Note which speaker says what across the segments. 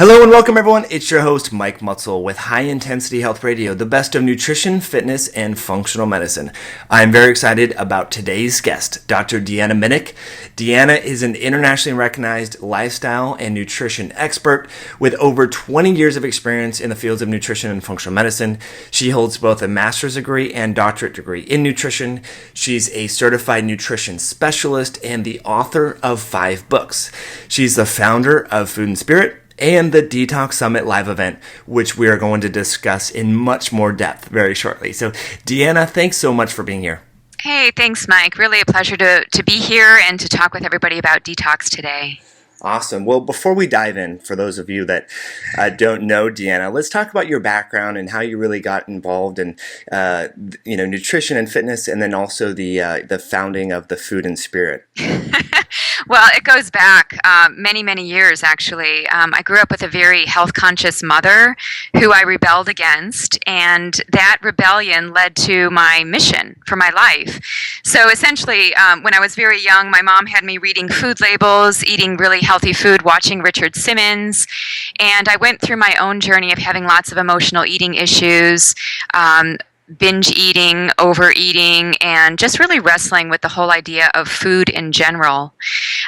Speaker 1: Hello and welcome everyone, it's your host Mike Mutzel with High Intensity Health Radio, the best of nutrition, fitness, and functional medicine. I'm very excited about today's guest, Dr. Deanna Minich. Deanna is an internationally recognized lifestyle and nutrition expert with over 20 years of experience in the fields of nutrition and functional medicine. She holds both a master's degree and doctorate degree in nutrition. She's a certified nutrition specialist and the author of 5 books. She's the founder of Food and Spirit and the Detox Summit live event, which we are going to discuss in much more depth very shortly. So, Deanna, thanks so much for being here.
Speaker 2: Hey, thanks, Mike. Really a pleasure to be here and to talk with everybody about detox today.
Speaker 1: Awesome. Well, before we dive in, for those of you that don't know Deanna, let's talk about your background and how you really got involved in, nutrition and fitness, and then also the founding of the Food and Spirit.
Speaker 2: Well, it goes back many, many years, actually. I grew up with a very health-conscious mother who I rebelled against, and that rebellion led to my mission for my life. So essentially, when I was very young, my mom had me reading food labels, eating really healthy food, watching Richard Simmons, and I went through my own journey of having lots of emotional eating issues, binge eating, overeating, and just really wrestling with the whole idea of food in general.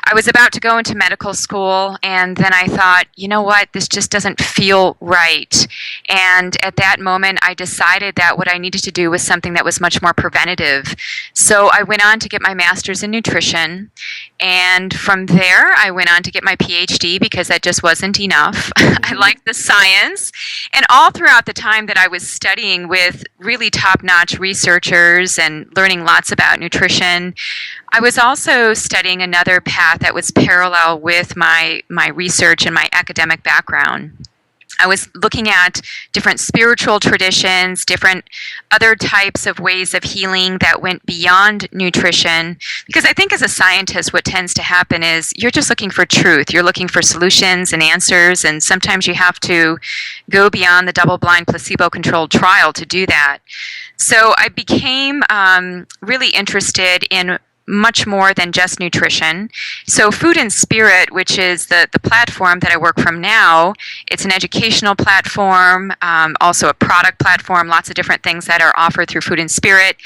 Speaker 2: I was about to go into medical school, and then I thought, you know what, this just doesn't feel right. And at that moment, I decided that what I needed to do was something that was much more preventative. So I went on to get my master's in nutrition, and from there, I went on to get my PhD because that just wasn't enough. I liked the science, and all throughout the time that I was studying with really top-notch researchers and learning lots about nutrition, I was also studying another path that was parallel with my research and my academic background. I was looking at different spiritual traditions, different other types of ways of healing that went beyond nutrition. Because I think as a scientist, what tends to happen is you're just looking for truth. You're looking for solutions and answers, and sometimes you have to go beyond the double-blind placebo-controlled trial to do that. So I became really interested in much more than just nutrition. So Food and Spirit, which is the platform that I work from now, it's an educational platform, also a product platform, lots of different things that are offered through Food and Spirit,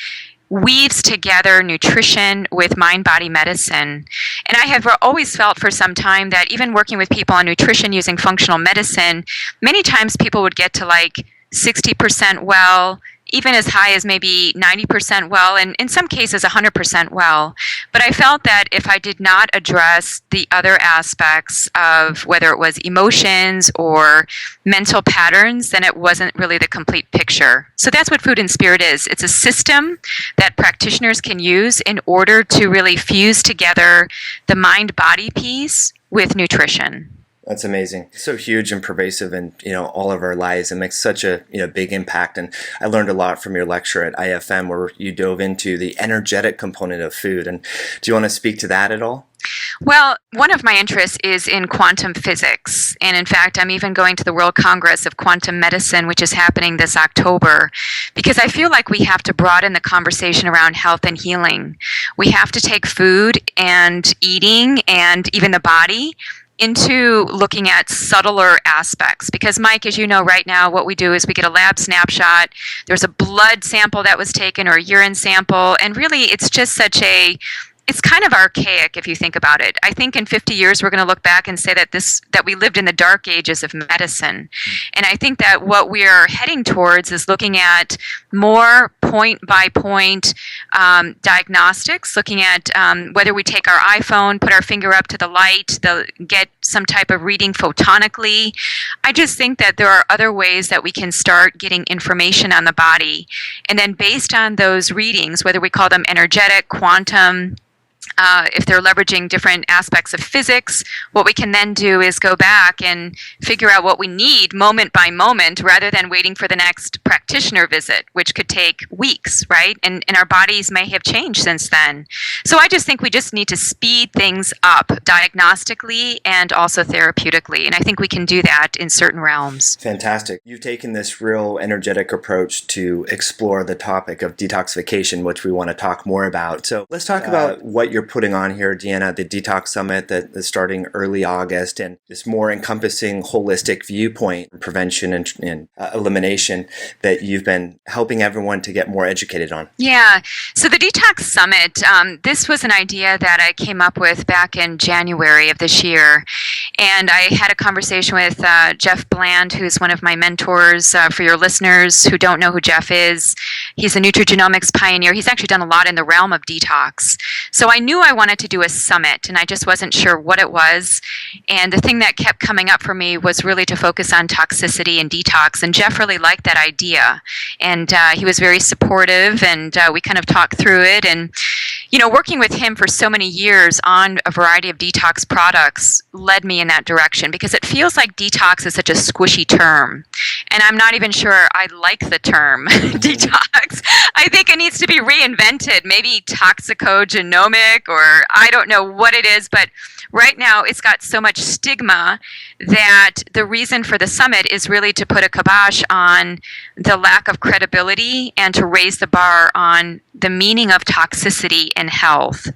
Speaker 2: weaves together nutrition with mind-body medicine. And I have always felt for some time that even working with people on nutrition using functional medicine, many times people would get to like 60% well, even as high as maybe 90% well, and in some cases 100% well. But I felt that if I did not address the other aspects of whether it was emotions or mental patterns, then it wasn't really the complete picture. So that's what Food and Spirit is. It's a system that practitioners can use in order to really fuse together the mind-body piece with nutrition.
Speaker 1: That's amazing. So huge and pervasive in, all of our lives. It makes such a, big impact. And I learned a lot from your lecture at IFM where you dove into the energetic component of food. And do you want to speak to that at all?
Speaker 2: Well, one of my interests is in quantum physics. And in fact, I'm even going to the World Congress of Quantum Medicine, which is happening this October, because I feel like we have to broaden the conversation around health and healing. We have to take food and eating and even the body into looking at subtler aspects. Because, Mike, as you know, right now, what we do is we get a lab snapshot. There's a blood sample that was taken or a urine sample. And really, it's just it's kind of archaic if you think about it. I think in 50 years, we're going to look back and say that we lived in the dark ages of medicine. And I think that what we are heading towards is looking at more point-by-point diagnostics, looking at whether we take our iPhone, put our finger up to the light, get some type of reading photonically. I just think that there are other ways that we can start getting information on the body. And then based on those readings, whether we call them energetic, quantum, if they're leveraging different aspects of physics, what we can then do is go back and figure out what we need moment by moment rather than waiting for the next practitioner visit, which could take weeks, right? And our bodies may have changed since then. So I just think we just need to speed things up diagnostically and also therapeutically. And I think we can do that in certain realms.
Speaker 1: Fantastic. You've taken this real energetic approach to explore the topic of detoxification, which we want to talk more about. So let's talk about what your putting on here, Deanna, the Detox Summit that is starting early August, and this more encompassing holistic viewpoint, prevention and elimination that you've been helping everyone to get more educated on.
Speaker 2: Yeah. So the Detox Summit, this was an idea that I came up with back in January of this year. And I had a conversation with Jeff Bland, who's one of my mentors. For your listeners who don't know who Jeff is, he's a nutrigenomics pioneer. He's actually done a lot in the realm of detox. So I knew I wanted to do a summit, and I just wasn't sure what it was. And the thing that kept coming up for me was really to focus on toxicity and detox. And Jeff really liked that idea. And he was very supportive, and we kind of talked through it. And, you know, working with him for so many years on a variety of detox products led me in that direction, because it feels like detox is such a squishy term. And I'm not even sure I like the term detox. I think it needs to be reinvented, maybe toxicogenomic, or I don't know what it is, but right now it's got so much stigma that the reason for the summit is really to put a kibosh on the lack of credibility and to raise the bar on the meaning of toxicity in health.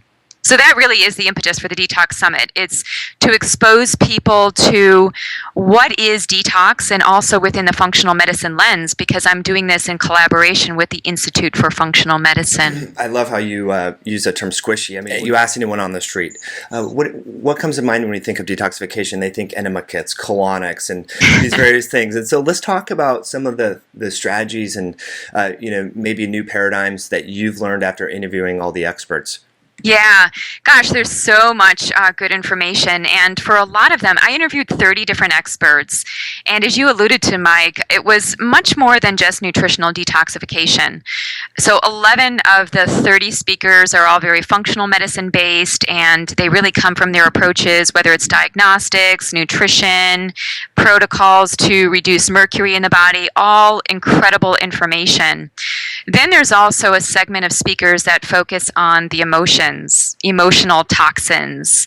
Speaker 2: So that really is the impetus for the Detox Summit. It's to expose people to what is detox, and also within the functional medicine lens, because I'm doing this in collaboration with the Institute for Functional Medicine.
Speaker 1: I love how you use the term squishy. I mean, you ask anyone on the street, what comes to mind when you think of detoxification? They think enema kits, colonics, and these various things. And so let's talk about some of the strategies and maybe new paradigms that you've learned after interviewing all the experts.
Speaker 2: Yeah, gosh, there's so much good information. And for a lot of them, I interviewed 30 different experts. And as you alluded to, Mike, it was much more than just nutritional detoxification. So 11 of the 30 speakers are all very functional medicine based, and they really come from their approaches, whether it's diagnostics, nutrition, protocols to reduce mercury in the body, all incredible information. Then there's also a segment of speakers that focus on the emotional toxins,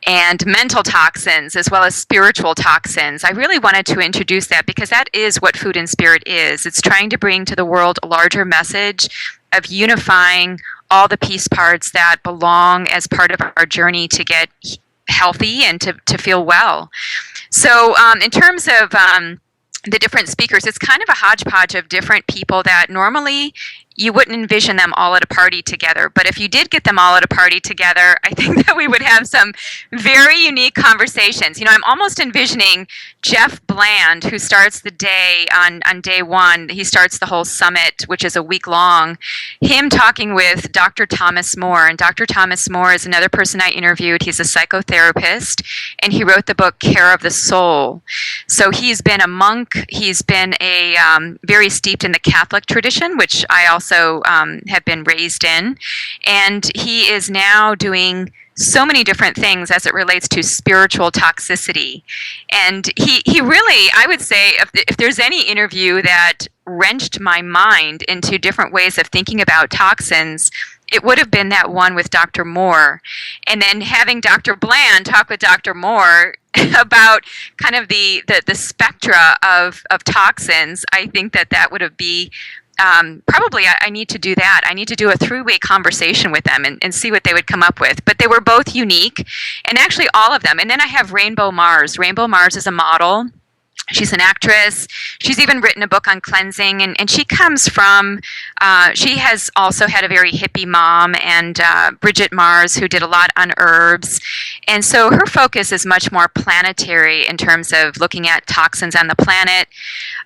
Speaker 2: and mental toxins, as well as spiritual toxins. I really wanted to introduce that because that is what Food and Spirit is. It's trying to bring to the world a larger message of unifying all the piece parts that belong as part of our journey to get healthy and to feel well. So in terms of the different speakers, it's kind of a hodgepodge of different people that normally you wouldn't envision them all at a party together. But if you did get them all at a party together, I think that we would have some very unique conversations. You know, I'm almost envisioning Jeff Bland, who starts the day on day one. He starts the whole summit, which is a week long, him talking with Dr. Thomas Moore. And Dr. Thomas Moore is another person I interviewed. He's a psychotherapist, and he wrote the book Care of the Soul. So he's been a monk. He's been a very steeped in the Catholic tradition, which I also have been raised in, and he is now doing so many different things as it relates to spiritual toxicity. And he really, I would say, if there's any interview that wrenched my mind into different ways of thinking about toxins, it would have been that one with Dr. Moore. And then having Dr. Bland talk with Dr. Moore about kind of the spectra of toxins, I think that would have been probably I need to do that. I need to do a 3-way conversation with them and see what they would come up with. But they were both unique, and actually all of them. And then I have Rainbow Mars. Rainbow Mars is a model. She's an actress. She's even written a book on cleansing, and she comes from, she has also had a very hippie mom, and Bridget Mars, who did a lot on herbs. And so her focus is much more planetary in terms of looking at toxins on the planet.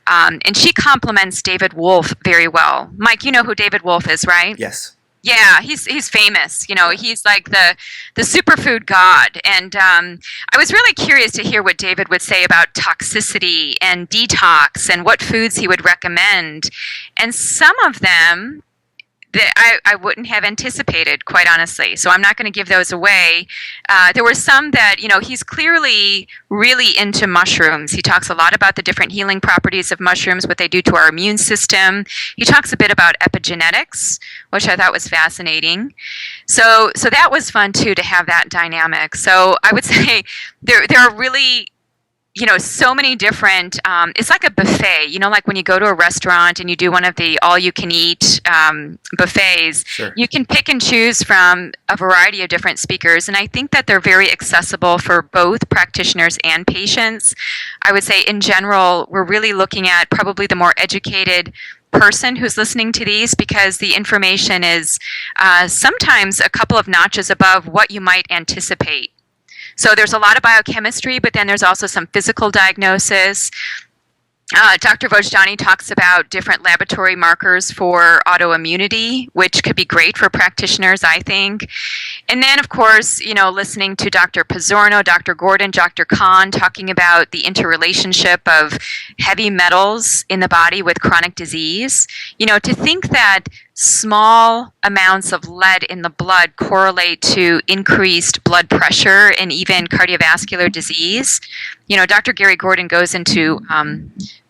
Speaker 2: And she complements David Wolfe very well. Mike, you know who David Wolfe is, right?
Speaker 1: Yes.
Speaker 2: Yeah, he's famous. You know, he's like the superfood god. And I was really curious to hear what David would say about toxicity and detox and what foods he would recommend. And some of them that I wouldn't have anticipated, quite honestly. So I'm not going to give those away. There were some that, you know, he's clearly really into mushrooms. He talks a lot about the different healing properties of mushrooms, what they do to our immune system. He talks a bit about epigenetics, which I thought was fascinating. So that was fun, too, to have that dynamic. So I would say there are really so many different, it's like a buffet, like when you go to a restaurant and you do one of the all-you-can-eat buffets,
Speaker 1: Sure.
Speaker 2: you can pick and choose from a variety of different speakers. And I think that they're very accessible for both practitioners and patients. I would say in general, we're really looking at probably the more educated person who's listening to these, because the information is sometimes a couple of notches above what you might anticipate. So there's a lot of biochemistry, but then there's also some physical diagnosis. Dr. Vojdani talks about different laboratory markers for autoimmunity, which could be great for practitioners, I think. And then, of course, listening to Dr. Pizzorno, Dr. Gordon, Dr. Kahn talking about the interrelationship of heavy metals in the body with chronic disease. To think that small amounts of lead in the blood correlate to increased blood pressure and even cardiovascular disease. Dr. Gary Gordon goes into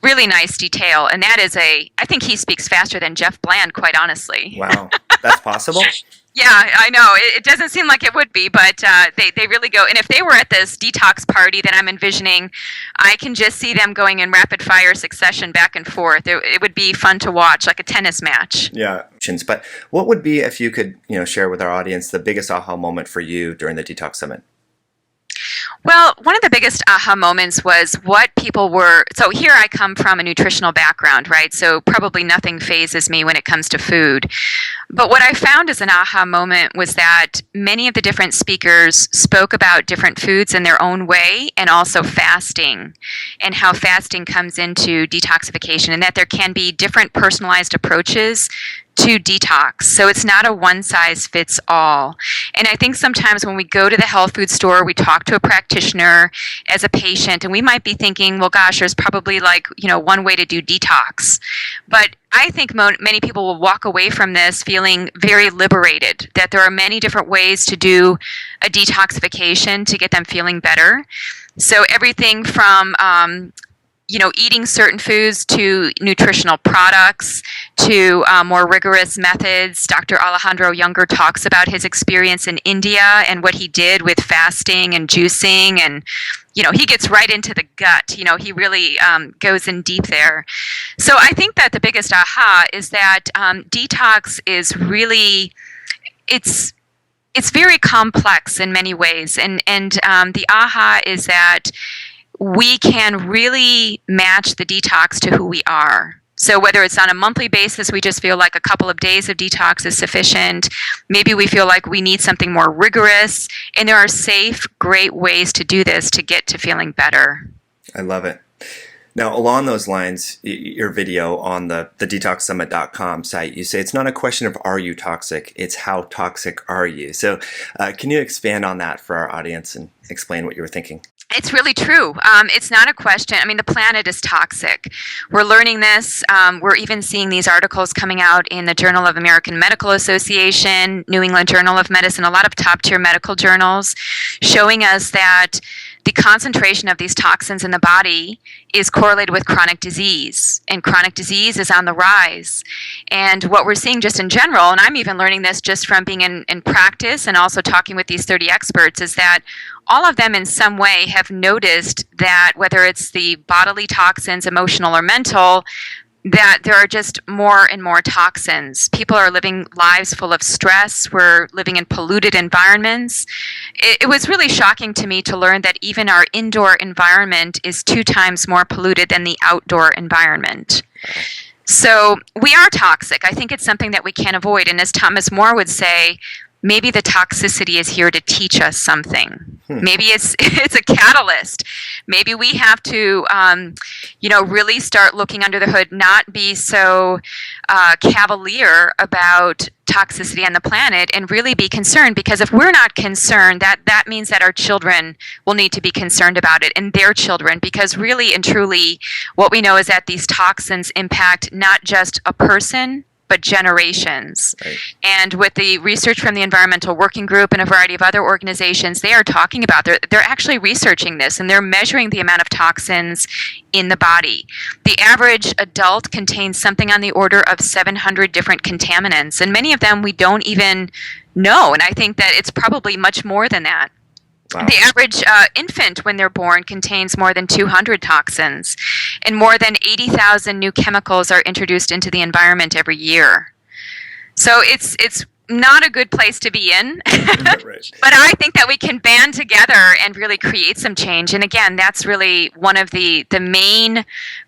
Speaker 2: really nice detail, and I think he speaks faster than Jeff Bland, quite honestly.
Speaker 1: Wow, that's possible?
Speaker 2: Yeah, I know. It doesn't seem like it would be, but they really go. And if they were at this detox party that I'm envisioning, I can just see them going in rapid fire succession back and forth. It would be fun to watch, like a tennis match.
Speaker 1: Yeah. But what would be, if you could, share with our audience, the biggest aha moment for you during the Detox Summit?
Speaker 2: Well, one of the biggest aha moments was what people were. So here I come from a nutritional background, right? So probably nothing phases me when it comes to food. But what I found as an aha moment was that many of the different speakers spoke about different foods in their own way, and also fasting, and how fasting comes into detoxification, and that there can be different personalized approaches to detox. So it's not a one size fits all. And I think sometimes when we go to the health food store, we talk to a practitioner as a patient, and we might be thinking, well, gosh, there's probably one way to do detox. But I think many people will walk away from this feeling very liberated, that there are many different ways to do a detoxification to get them feeling better. So everything from eating certain foods to nutritional products to more rigorous methods. Dr. Alejandro Younger talks about his experience in India and what he did with fasting and juicing, and he gets right into the gut. He really goes in deep there. So I think that the biggest aha is that detox is really, it's very complex in many ways, and the aha is that we can really match the detox to who we are. So whether it's on a monthly basis, we just feel like a couple of days of detox is sufficient. Maybe we feel like we need something more rigorous. And there are safe, great ways to do this to get to feeling better.
Speaker 1: I love it. Now, along those lines, your video on the detoxsummit.com site, you say it's not a question of are you toxic, it's how toxic are you? So can you expand on that for our audience and explain what you were thinking?
Speaker 2: It's really true. It's not a question. I mean, the planet is toxic. We're learning this. We're even seeing these articles coming out in the Journal of American Medical Association, New England Journal of Medicine, a lot of top-tier medical journals, showing us that the concentration of these toxins in the body is correlated with chronic disease, and chronic disease is on the rise. And what we're seeing just in general, and I'm even learning this just from being in practice and also talking with these 30 experts, is that all of them in some way have noticed that whether it's the bodily toxins, emotional or mental, that there are just more and more toxins. People are living lives full of stress. We're living in polluted environments. It was really shocking to me to learn that even our indoor environment is 2 times more polluted than the outdoor environment. So we are toxic. I think it's something that we can't avoid. And as Thomas More would say, maybe the toxicity is here to teach us something. Maybe it's a catalyst. Maybe we have to, really start looking under the hood, not be so cavalier about toxicity on the planet, and really be concerned. Because if we're not concerned, that means that our children will need to be concerned about it, and their children. Because really and truly, what we know is that these toxins impact not just a person, but generations. Right. And with the research from the Environmental Working Group and a variety of other organizations, they are talking about, they're actually researching this, and they're measuring the amount of toxins in the body. The average adult contains something on the order of 700 different contaminants, and many of them we don't even know. And I think that it's probably much more than that.
Speaker 1: Wow.
Speaker 2: The average infant, when they're born, contains more than 200 toxins, and more than 80,000 new chemicals are introduced into the environment every year. So it's not a good place to be in.
Speaker 1: Right.
Speaker 2: But I think that we can band together and really create some change. And again, that's really one of the main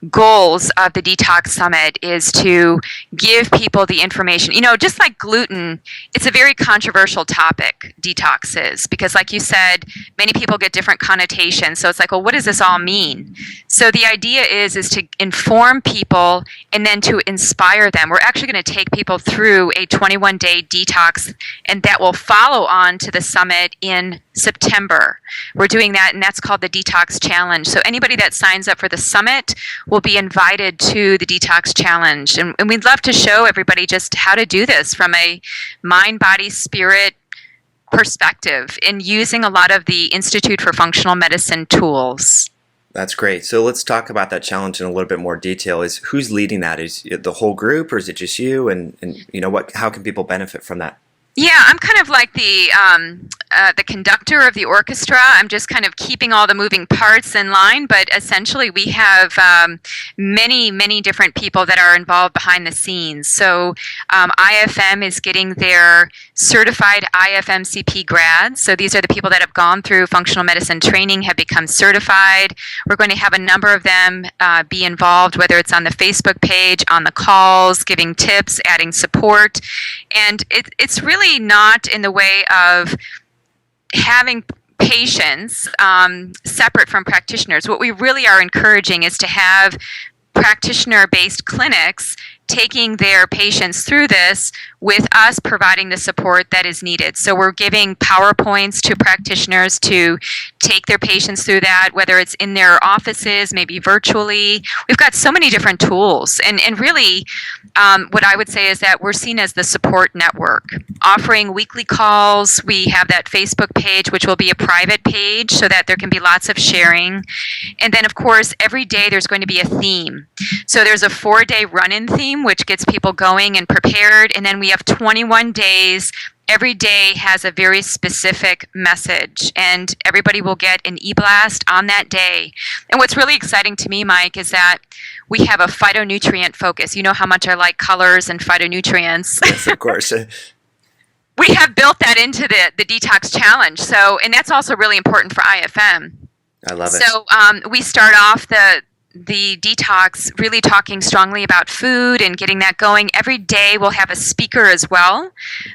Speaker 2: goals of the Detox Summit, is to give people the information. You know, just like gluten, it's a very controversial topic, detox is, because like you said, many people get different connotations. So it's like, well, what does this all mean? So the idea is to inform people and then to inspire them. We're actually going to take people through a 21-day detox, and that will follow on to the summit in September. We're doing that, and that's called the Detox Challenge. So anybody that signs up for the summit will be invited to the Detox Challenge. And we'd love to show everybody just how to do this from a mind, body, spirit perspective, in using a lot of the Institute for Functional Medicine tools.
Speaker 1: That's great. So let's talk about that challenge in a little bit more detail. Is who's leading that? Is it the whole group, or is it just you? And you know what? How can people benefit from that?
Speaker 2: Yeah, I'm kind of like the conductor of the orchestra. I'm just kind of keeping all the moving parts in line. But essentially, we have many different people that are involved behind the scenes. So IFM is getting their certified IFMCP grads. So these are the people that have gone through functional medicine training, have become certified. We're going to have a number of them be involved, whether it's on the Facebook page, on the calls, giving tips, adding support. And it's really not in the way of having patients separate from practitioners. What we really are encouraging is to have practitioner-based clinics taking their patients through this, with us providing the support that is needed. So we're giving PowerPoints to practitioners to take their patients through that, whether it's in their offices, maybe virtually. We've got so many different tools. And really, what I would say is that we're seen as the support network, offering weekly calls. We have that Facebook page, which will be a private page so that there can be lots of sharing. And then, of course, every day there's going to be a theme. So there's a 4-day run-in theme, which gets people going and prepared. And then we have 21 days. Every day has a very specific message, and everybody will get an e-blast on that day. And what's really exciting to me, Mike, is that we have a phytonutrient focus. You know how much I like colors and phytonutrients.
Speaker 1: Yes, of course.
Speaker 2: We have built that into the Detox Challenge. So, and that's also really important for IFM.
Speaker 1: I love it.
Speaker 2: So we start off the detox really talking strongly about food and getting that going. Every day we'll have a speaker as well.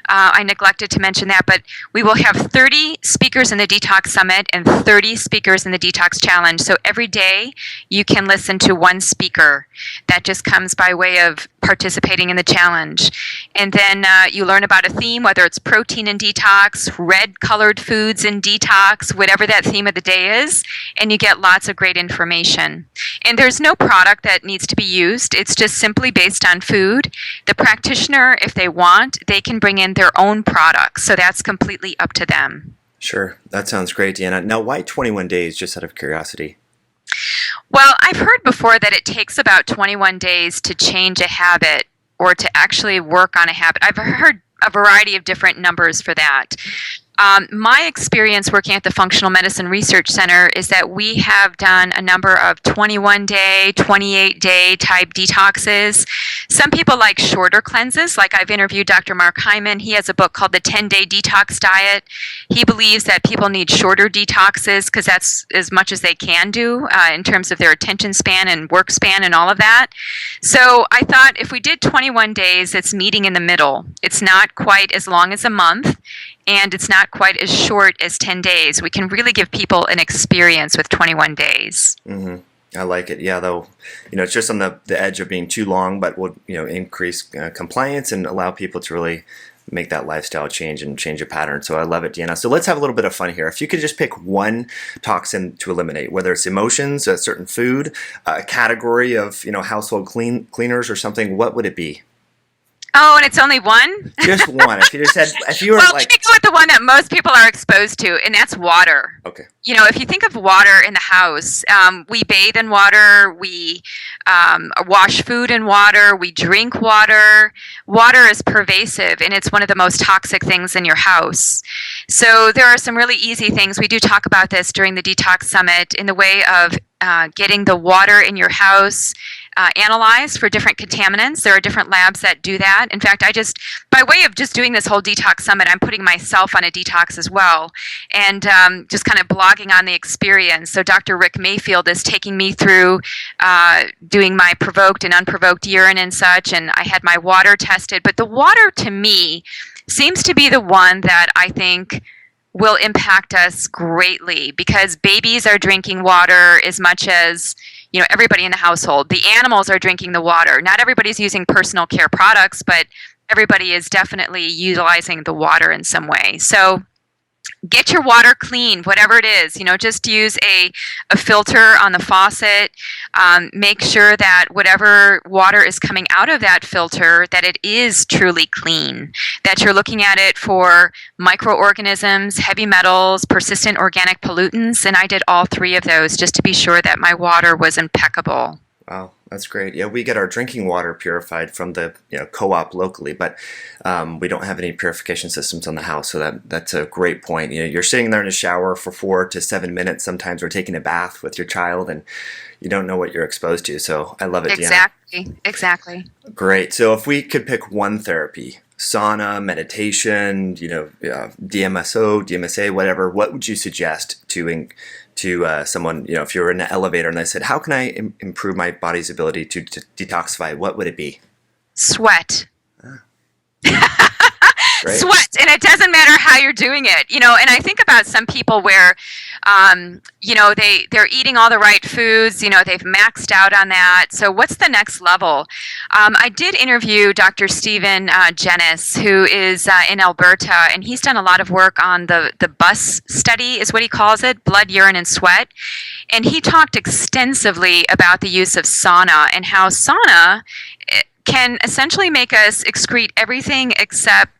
Speaker 2: I neglected to mention that, but we will have 30 speakers in the Detox Summit and 30 speakers in the Detox Challenge. So every day you can listen to one speaker. That just comes by way of participating in the challenge. And then you learn about a theme, whether it's protein in detox, red colored foods in detox, whatever that theme of the day is, and you get lots of great information. And there's no product that needs to be used. It's just simply based on food. The practitioner, if they want, they can bring in their own products. So that's completely up to them.
Speaker 1: Sure. That sounds great, Deanna. Now, why 21 days, just out of curiosity?
Speaker 2: Well, I've heard before that it takes about 21 days to change a habit or to actually work on a habit. I've heard a variety of different numbers for that. My experience working at the Functional Medicine Research Center is that we have done a number of 21-day, 28-day type detoxes. Some people like shorter cleanses, like I've interviewed Dr. Mark Hyman. He has a book called The 10-Day Detox Diet. He believes that people need shorter detoxes because that's as much as they can do in terms of their attention span and work span and all of that. So I thought if we did 21 days, it's meeting in the middle. It's not quite as long as a month, and it's not quite as short as 10 days. We can really give people an experience with 21 days.
Speaker 1: Mm-hmm. I like it. Yeah, though, it's just on the edge of being too long, but will, increase compliance and allow people to really make that lifestyle change and change a pattern. So I love it, Deanna. So let's have a little bit of fun here. If you could just pick one toxin to eliminate, whether it's emotions, a certain food, a category of, household cleaners or something, what would it be?
Speaker 2: Oh, and it's only one?
Speaker 1: Just one. If you were
Speaker 2: Well, let
Speaker 1: like,
Speaker 2: me go with the one that most people are exposed to, and that's water.
Speaker 1: okay,
Speaker 2: If you think of water in the house, we bathe in water, we wash food in water, we drink water. Water is pervasive, and it's one of the most toxic things in your house. So there are some really easy things. We do talk about this during the Detox Summit in the way of getting the water in your house analyzed for different contaminants. There are different labs that do that. In fact, by way of just doing this whole detox summit, I'm putting myself on a detox as well, and just kind of blogging on the experience. So Dr. Rick Mayfield is taking me through doing my provoked and unprovoked urine and such, and I had my water tested. But the water, to me, seems to be the one that I think will impact us greatly, because babies are drinking water as much as everybody in the household. The animals are drinking the water. Not everybody's using personal care products, but everybody is definitely utilizing the water in some way. So get your water clean, whatever it is. Just use a filter on the faucet. Make sure that whatever water is coming out of that filter, that it is truly clean, that you're looking at it for microorganisms, heavy metals, persistent organic pollutants. And I did all three of those just to be sure that my water was impeccable.
Speaker 1: wow, that's great. Yeah, we get our drinking water purified from the co-op locally, but we don't have any purification systems on the house. So that's a great point. You're sitting there in a shower for 4 to 7 minutes sometimes, or taking a bath with your child, and you don't know what you're exposed to. So I love it, Deanna.
Speaker 2: Exactly.
Speaker 1: Great. So if we could pick one therapy, sauna, meditation, DMSO, DMSA, whatever, what would you suggest to someone, if you're in an elevator and they said, how can I improve my body's ability to detoxify? What would it be?
Speaker 2: Sweat.
Speaker 1: Right.
Speaker 2: Sweat, and it doesn't matter how you're doing it, and I think about some people where, they're eating all the right foods, they've maxed out on that. So what's the next level? I did interview Dr. Stephen Jennis, who is in Alberta, and he's done a lot of work on the BUS study, is what he calls it, blood, urine, and sweat. And he talked extensively about the use of sauna and how sauna can essentially make us excrete everything except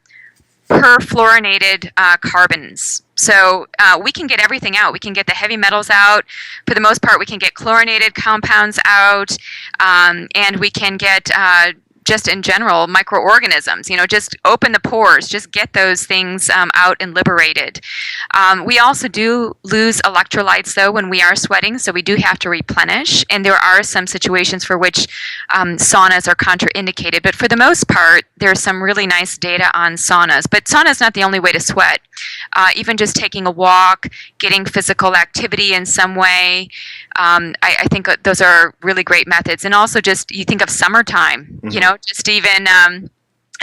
Speaker 2: perfluorinated carbons. So we can get everything out. We can get the heavy metals out. For the most part, we can get chlorinated compounds out, and we can get just in general microorganisms. Just open the pores, just get those things out and liberated. We also do lose electrolytes though when we are sweating, so we do have to replenish, and there are some situations for which saunas are contraindicated, but for the most part there's some really nice data on saunas. But sauna is not the only way to sweat. Even just taking a walk, getting physical activity in some way, I think those are really great methods. And also just, you think of summertime, just even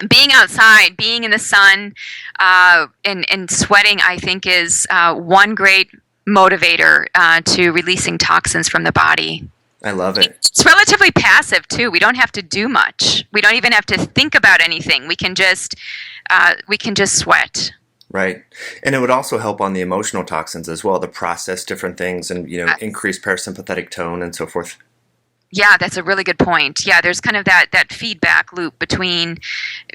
Speaker 2: being outside, being in the sun, and sweating, I think is one great motivator to releasing toxins from the body.
Speaker 1: I love it.
Speaker 2: It's relatively passive too. We don't have to do much. We don't even have to think about anything. We can just sweat.
Speaker 1: Right. And it would also help on the emotional toxins as well, to process different things and, increase parasympathetic tone and so forth.
Speaker 2: Yeah, that's a really good point. Yeah, there's kind of that feedback loop between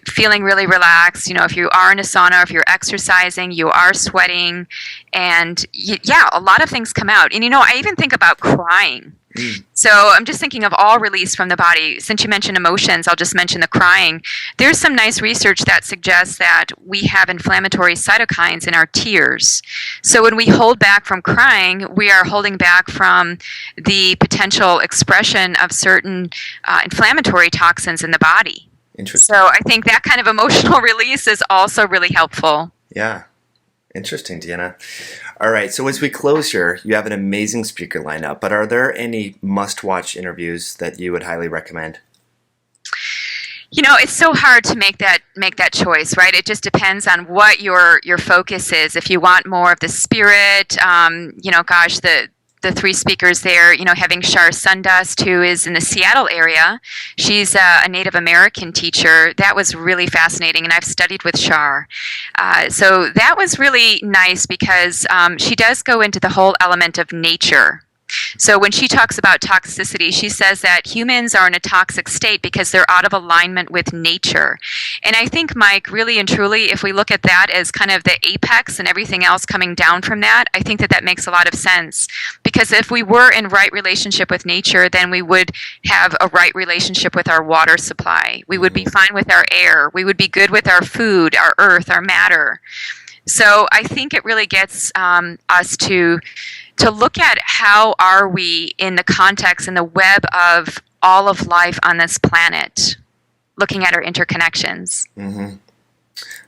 Speaker 2: feeling really relaxed. If you are in a sauna, if you're exercising, you are sweating, and a lot of things come out. And, I even think about crying. So I'm just thinking of all release from the body. Since you mentioned emotions, I'll just mention the crying. There's some nice research that suggests that we have inflammatory cytokines in our tears. So when we hold back from crying, we are holding back from the potential expression of certain inflammatory toxins in the body.
Speaker 1: Interesting.
Speaker 2: So I think that kind of emotional release is also really helpful.
Speaker 1: Yeah. Interesting, Deanna. All right, so as we close here, you have an amazing speaker lineup, but are there any must-watch interviews that you would highly recommend?
Speaker 2: It's so hard to make that choice, right? It just depends on what your focus is. If you want more of the spirit, the three speakers there, having Shar Sundust, who is in the Seattle area. She's a Native American teacher. That was really fascinating, and I've studied with Shar. So that was really nice because she does go into the whole element of nature. So when she talks about toxicity, she says that humans are in a toxic state because they're out of alignment with nature. And I think, Mike, really and truly, if we look at that as kind of the apex and everything else coming down from that, I think that that makes a lot of sense. Because if we were in right relationship with nature, then we would have a right relationship with our water supply. We would be fine with our air. We would be good with our food, our earth, our matter. So I think it really gets us to look at how are we in the context and the web of all of life on this planet, looking at our interconnections.
Speaker 1: Mm-hmm.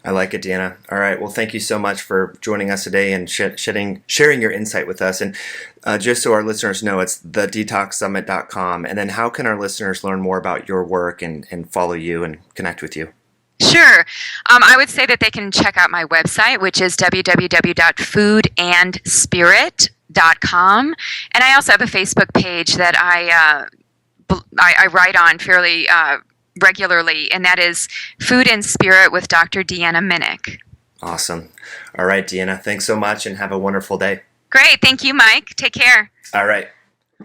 Speaker 1: I like it, Deanna. All right. Well, thank you so much for joining us today and sharing your insight with us. And just so our listeners know, it's thedetoxsummit.com. And then how can our listeners learn more about your work and follow you and connect with you?
Speaker 2: Sure. I would say that they can check out my website, which is www.foodandspirit.com. And I also have a Facebook page that I write on fairly regularly, and that is Food and Spirit with Dr. Deanna Minich.
Speaker 1: Awesome. All right, Deanna, thanks so much and have a wonderful day.
Speaker 2: Great. Thank you, Mike. Take care.
Speaker 1: All right.